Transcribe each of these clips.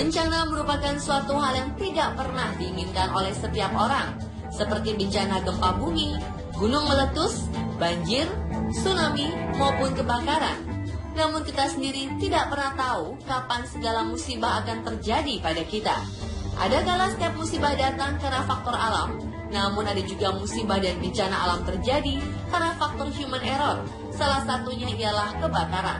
Bencana merupakan suatu hal yang tidak pernah diinginkan oleh setiap orang, seperti bencana gempa bumi, gunung meletus, banjir, tsunami, maupun kebakaran. Namun kita sendiri tidak pernah tahu kapan segala musibah akan terjadi pada kita. Ada kala setiap musibah datang karena faktor alam, namun ada juga musibah dan bencana alam terjadi karena faktor human error. Salah satunya ialah kebakaran.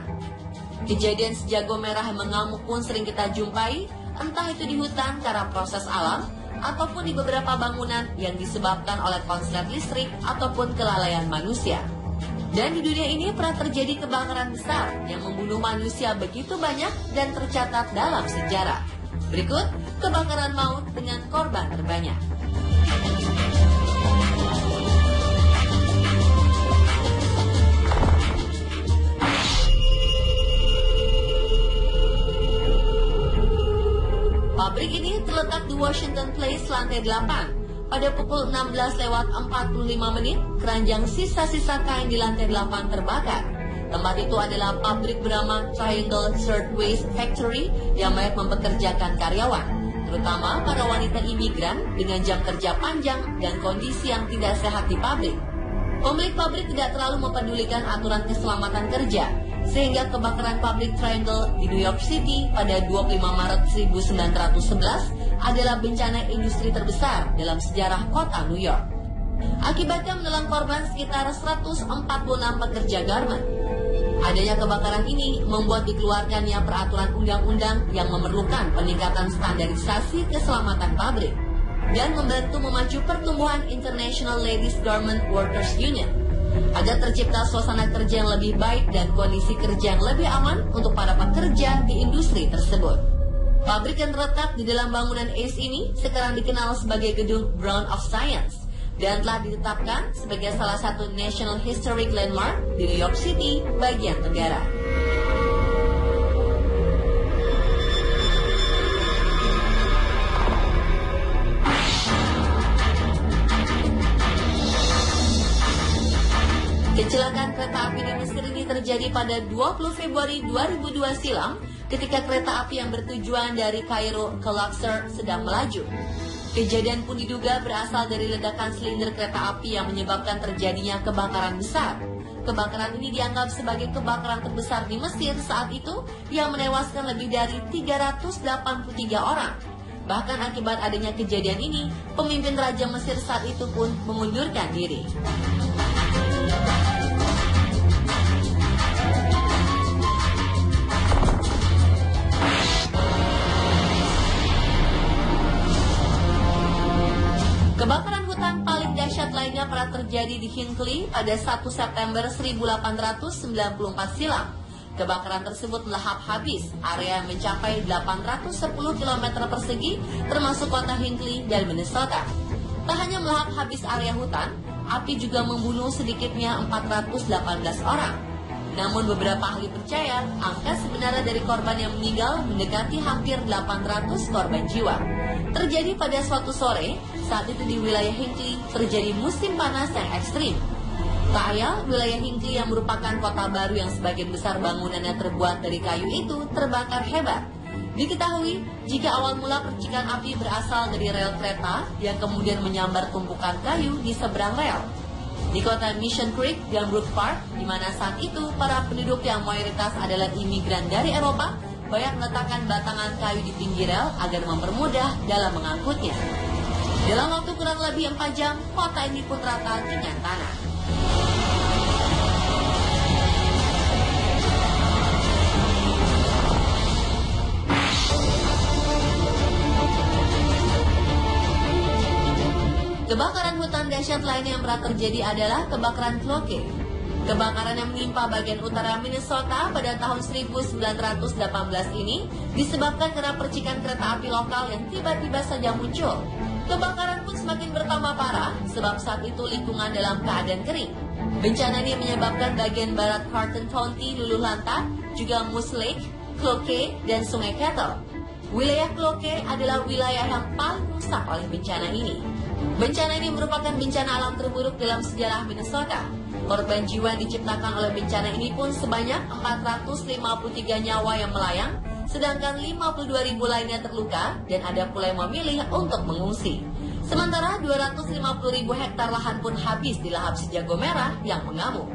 Kejadian sejago merah yang mengamuk pun sering kita jumpai, entah itu di hutan karena proses alam, ataupun di beberapa bangunan yang disebabkan oleh konslet listrik ataupun kelalaian manusia. Dan di dunia ini pernah terjadi kebakaran besar yang membunuh manusia begitu banyak dan tercatat dalam sejarah. Berikut kebakaran maut dengan korban terbanyak. Pabrik ini terletak di Washington Place, lantai 8. Pada pukul 16:45, keranjang sisa-sisa kain di lantai 8 terbakar. Tempat itu adalah pabrik bernama Triangle Shirtwaist Factory yang banyak mempekerjakan karyawan, terutama para wanita imigran dengan jam kerja panjang dan kondisi yang tidak sehat di pabrik. Pemilik pabrik tidak terlalu mempedulikan aturan keselamatan kerja, sehingga kebakaran pabrik Triangle di New York City pada 25 Maret 1911 adalah bencana industri terbesar dalam sejarah kota New York. Akibatnya menelan korban sekitar 146 pekerja garment. Adanya kebakaran ini membuat dikeluarkannya peraturan undang-undang yang memerlukan peningkatan standarisasi keselamatan pabrik dan membantu memacu pertumbuhan International Ladies Garment Workers Union agar tercipta suasana kerja yang lebih baik dan kondisi kerja yang lebih aman untuk para pekerja di industri tersebut. Pabrik yang terletak di dalam bangunan ACE ini sekarang dikenal sebagai gedung Brown of Science dan telah ditetapkan sebagai salah satu National Historic Landmark di New York City, bagian tenggara. Kecelakaan kereta api di Mesir ini terjadi pada 20 Februari 2002 silam ketika kereta api yang bertujuan dari Kairo ke Luxor sedang melaju. Kejadian pun diduga berasal dari ledakan silinder kereta api yang menyebabkan terjadinya kebakaran besar. Kebakaran ini dianggap sebagai kebakaran terbesar di Mesir saat itu yang menewaskan lebih dari 383 orang. Bahkan akibat adanya kejadian ini, pemimpin Raja Mesir saat itu pun mengundurkan diri. Kebakaran hutan paling dahsyat lainnya pernah terjadi di Hinckley pada 1 September 1894 silam. Kebakaran tersebut melahap habis area yang mencapai 810 km persegi termasuk kota Hinckley dan Minnesota. Tak hanya melahap habis area hutan, api juga membunuh sedikitnya 418 orang. Namun beberapa ahli percaya angka sebenarnya dari korban yang meninggal mendekati hampir 800 korban jiwa. Terjadi pada suatu sore, saat itu di wilayah Hinckley terjadi musim panas yang ekstrim. Tak ayal, wilayah Hinckley yang merupakan kota baru yang sebagian besar bangunannya terbuat dari kayu itu terbakar hebat. Diketahui, jika awal mula percikan api berasal dari rel kereta yang kemudian menyambar tumpukan kayu di seberang rel. Di kota Mission Creek dan Brook Park, di mana saat itu para penduduk yang mayoritas adalah imigran dari Eropa, banyak meletakkan batangan kayu di pinggir rel agar mempermudah dalam mengangkutnya. Dalam waktu kurang lebih 4 jam, kota ini pun rata dengan tanah. Kebakaran hutan dahsyat lainnya yang pernah terjadi adalah kebakaran Cloquet. Kebakaran yang menimpa bagian utara Minnesota pada tahun 1918 ini disebabkan karena percikan kereta api lokal yang tiba-tiba saja muncul. Kebakaran pun semakin bertambah parah sebab saat itu lingkungan dalam keadaan kering. Bencana ini menyebabkan bagian barat Carleton County luluh lantak, juga Moose Lake, Cloquet, dan Sungai Kettle. Wilayah Cloquet adalah wilayah yang paling rusak oleh bencana ini. Bencana ini merupakan bencana alam terburuk dalam sejarah Minnesota. Korban jiwa yang diciptakan oleh bencana ini pun sebanyak 453 nyawa yang melayang, sedangkan 52.000 lainnya terluka dan ada pula yang memilih untuk mengungsi. Sementara 250.000 hektar lahan pun habis dilahap si jago merah yang mengamuk.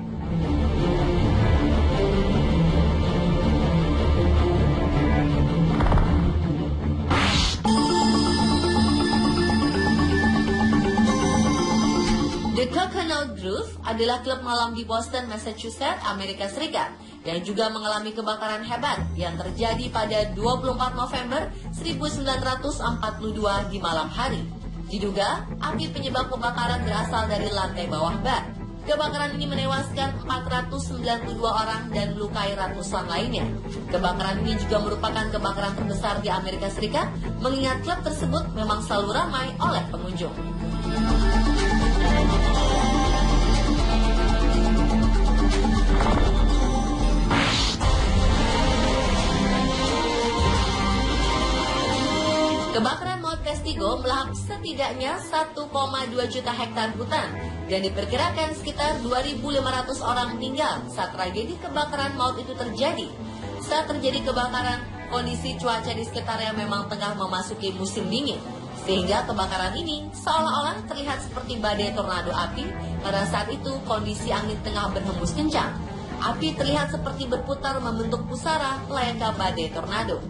The Coconut Grove adalah klub malam di Boston, Massachusetts, Amerika Serikat yang juga mengalami kebakaran hebat yang terjadi pada 24 November 1942 di malam hari. Diduga, api penyebab kebakaran berasal dari lantai bawah bar. Kebakaran ini menewaskan 492 orang dan melukai ratusan lainnya. Kebakaran ini juga merupakan kebakaran terbesar di Amerika Serikat, mengingat klub tersebut memang selalu ramai oleh pengunjung. Kebakaran Mount Testigo melahap setidaknya 1,2 juta hektar hutan dan diperkirakan sekitar 2.500 orang meninggal saat tragedi kebakaran maut itu terjadi. Saat terjadi kebakaran, kondisi cuaca di sekitarnya memang tengah memasuki musim dingin, sehingga kebakaran ini seolah-olah terlihat seperti badai tornado api. Pada saat itu kondisi angin tengah berhembus kencang. Api terlihat seperti berputar membentuk pusara layaknya badai tornado.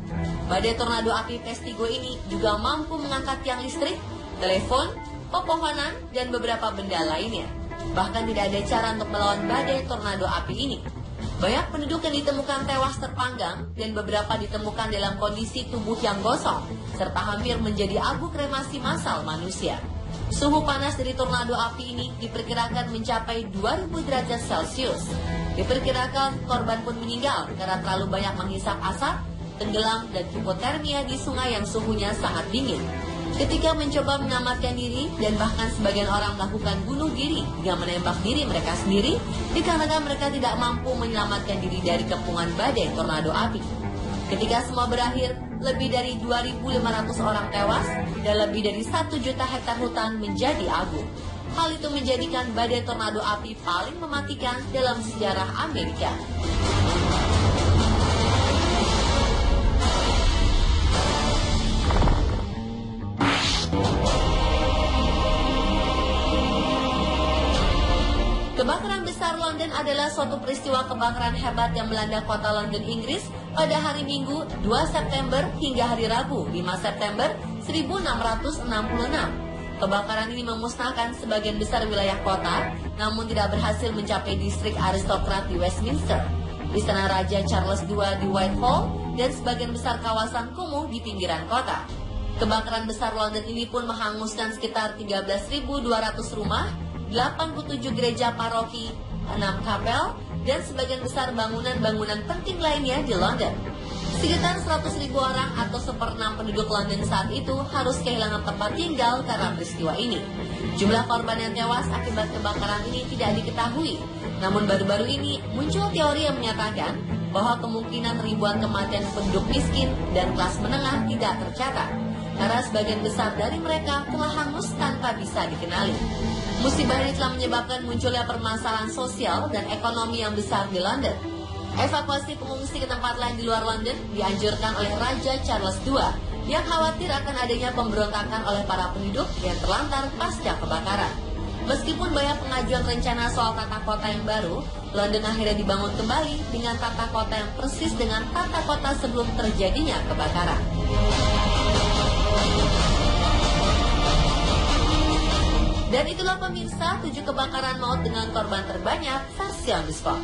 Badai tornado api Testigo ini juga mampu mengangkat tiang listrik, telepon, pepohonan, dan beberapa benda lainnya. Bahkan tidak ada cara untuk melawan badai tornado api ini. Banyak penduduk yang ditemukan tewas terpanggang dan beberapa ditemukan dalam kondisi tubuh yang gosong, serta hampir menjadi abu kremasi massal manusia. Suhu panas dari tornado api ini diperkirakan mencapai 2000 derajat Celcius. Diperkirakan korban pun meninggal karena terlalu banyak menghisap asap, tenggelam, dan hipotermia di sungai yang suhunya sangat dingin. Ketika mencoba menyelamatkan diri dan bahkan sebagian orang melakukan bunuh diri dengan menembak diri mereka sendiri dikarenakan mereka tidak mampu menyelamatkan diri dari kepungan badai tornado api. Ketika semua berakhir, lebih dari 2.500 orang tewas dan lebih dari 1 juta hektar hutan menjadi abu. Hal itu menjadikan badai tornado api paling mematikan dalam sejarah Amerika. Kebakaran besar London adalah suatu peristiwa kebakaran hebat yang melanda kota London, Inggris pada hari Minggu 2 September hingga hari Rabu 5 September 1666. Kebakaran ini memusnahkan sebagian besar wilayah kota, namun tidak berhasil mencapai distrik aristokrat di Westminster, Istana Raja Charles II di Whitehall, dan sebagian besar kawasan kumuh di pinggiran kota. Kebakaran besar London ini pun menghanguskan sekitar 13.200 rumah, 87 gereja paroki, 6 kapel, dan sebagian besar bangunan-bangunan penting lainnya di London. Sekitar 100.000 orang atau 1/6 penduduk London saat itu harus kehilangan tempat tinggal karena peristiwa ini. Jumlah korban yang tewas akibat kebakaran ini tidak diketahui. Namun baru-baru ini muncul teori yang menyatakan bahwa kemungkinan ribuan kematian penduduk miskin dan kelas menengah tidak tercatat, karena sebagian besar dari mereka telah hangus tanpa bisa dikenali. Musibah ini telah menyebabkan munculnya permasalahan sosial dan ekonomi yang besar di London. Evakuasi pengungsi ke tempat lain di luar London dianjurkan oleh Raja Charles II yang khawatir akan adanya pemberontakan oleh para penduduk yang terlantar pasca kebakaran. Meskipun banyak pengajuan rencana soal tata kota yang baru, London akhirnya dibangun kembali dengan tata kota yang persis dengan tata kota sebelum terjadinya kebakaran. Dan itulah pemirsa 7 kebakaran maut dengan korban terbanyak versi on the spot.